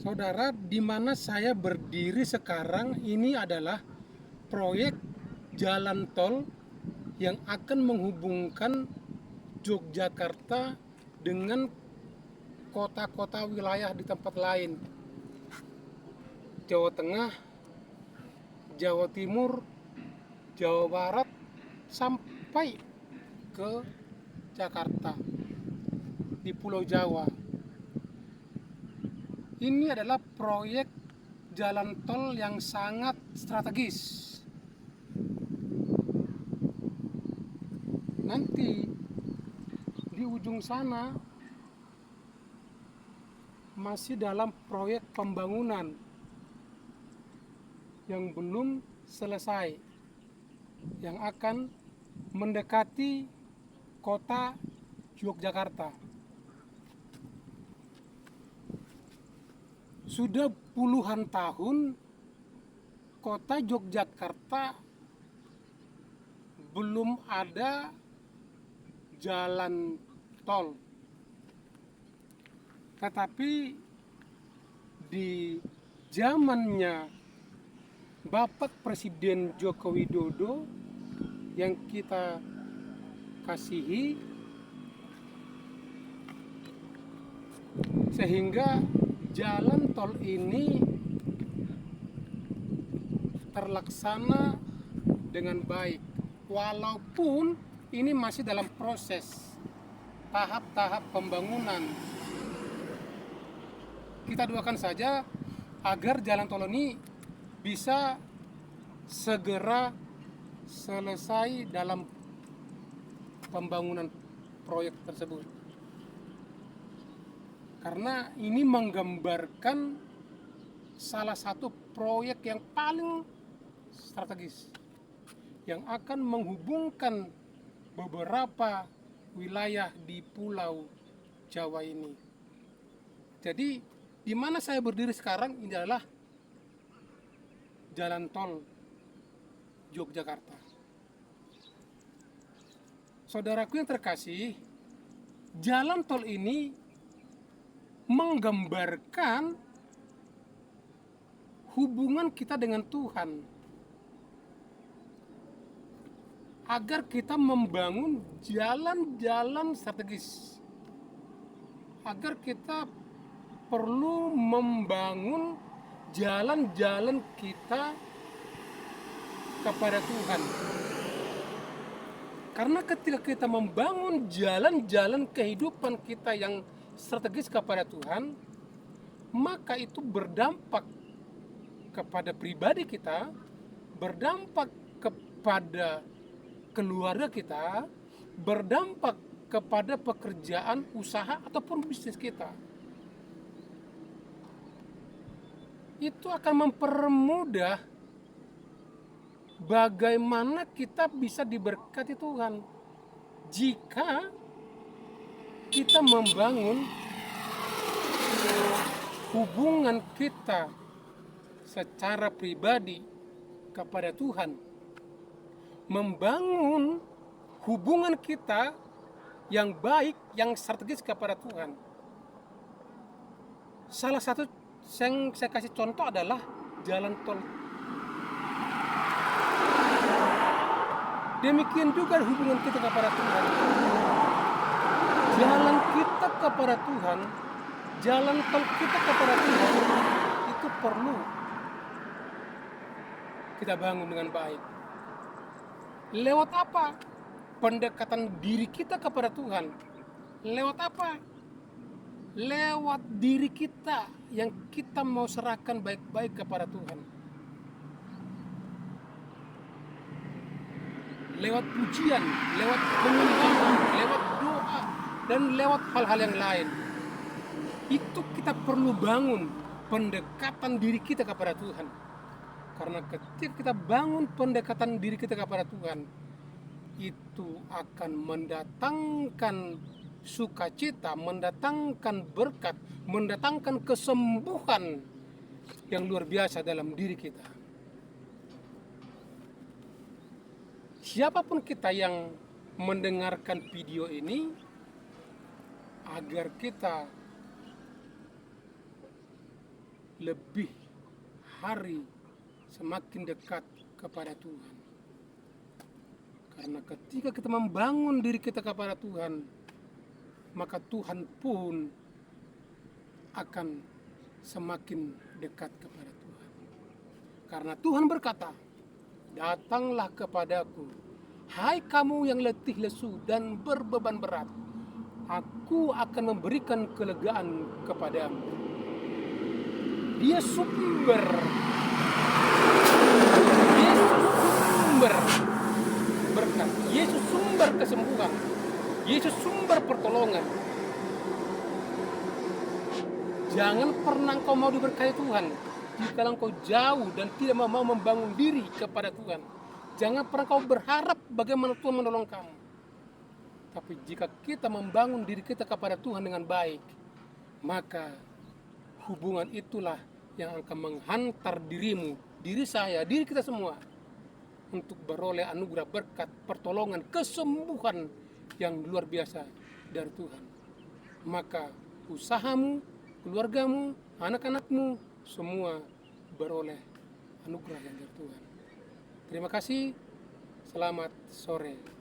Saudara, di mana saya berdiri sekarang ini adalah proyek jalan tol yang akan menghubungkan Yogyakarta dengan kota-kota wilayah di tempat lain. Jawa Tengah, Jawa Timur, Jawa Barat, sampai ke Jakarta di Pulau Jawa. Ini adalah proyek jalan tol yang sangat strategis. Nanti di ujung sana masih dalam proyek pembangunan yang belum selesai, yang akan mendekati kota Yogyakarta. Sudah puluhan tahun kota Yogyakarta belum ada jalan tol. Tetapi di zamannya Bapak Presiden Joko Widodo yang kita kasihi, sehingga jalan tol ini terlaksana dengan baik, walaupun ini masih dalam proses tahap-tahap pembangunan. Kita doakan saja agar jalan tol ini bisa segera selesai dalam pembangunan proyek tersebut, karena ini menggambarkan salah satu proyek yang paling strategis yang akan menghubungkan beberapa wilayah di Pulau Jawa ini. Jadi di mana saya berdiri sekarang ini adalah jalan tol Yogyakarta. Saudaraku yang terkasih, jalan tol ini menggambarkan hubungan kita dengan Tuhan, agar kita membangun jalan-jalan strategis, agar kita perlu membangun jalan-jalan kita kepada Tuhan. Karena ketika kita membangun jalan-jalan kehidupan kita yang strategis kepada Tuhan, maka itu berdampak kepada pribadi kita, berdampak kepada keluarga kita, berdampak kepada pekerjaan, usaha ataupun bisnis kita. Itu akan mempermudah bagaimana kita bisa diberkati Tuhan jika kita membangun hubungan kita secara pribadi kepada Tuhan, membangun hubungan kita yang baik, yang strategis kepada Tuhan. Salah satu yang saya kasih contoh adalah jalan tol. Demikian juga hubungan kita kepada Tuhan. Jalan kita kepada Tuhan, jalan tol kita kepada Tuhan itu perlu kita bangun dengan baik. Lewat apa? Pendekatan diri kita kepada Tuhan. Lewat apa? Lewat diri kita yang kita mau serahkan baik-baik kepada Tuhan. Lewat pujian, lewat penyembahan, lewat doa, dan lewat hal-hal yang lain. Itu kita perlu bangun pendekatan diri kita kepada Tuhan. Karena ketika kita bangun pendekatan diri kita kepada Tuhan, itu akan mendatangkan sukacita, mendatangkan berkat, mendatangkan kesembuhan yang luar biasa dalam diri kita. Siapapun kita yang mendengarkan video ini, agar kita lebih hari semakin dekat kepada Tuhan. Karena ketika kita membangun diri kita kepada Tuhan, maka Tuhan pun akan semakin dekat kepada Tuhan. Karena Tuhan berkata, datanglah kepadaku, hai kamu yang letih lesu dan berbeban berat, aku akan memberikan kelegaan kepadamu. Dia sumber berkat, Yesus sumber kesembuhan, Yesus sumber pertolongan. Jangan pernah kau mau diberkati Tuhan jika engkau jauh dan tidak mau membangun diri kepada Tuhan. Jangan pernah kau berharap bagaimana Tuhan menolong kamu. Tapi jika kita membangun diri kita kepada Tuhan dengan baik, maka hubungan itulah yang akan menghantar dirimu, diri saya, diri kita semua untuk beroleh anugerah berkat, pertolongan, kesembuhan yang luar biasa dari Tuhan. Maka usahamu, keluargamu, anak-anakmu semua beroleh anugerah yang dari Tuhan. Terima kasih. Selamat sore.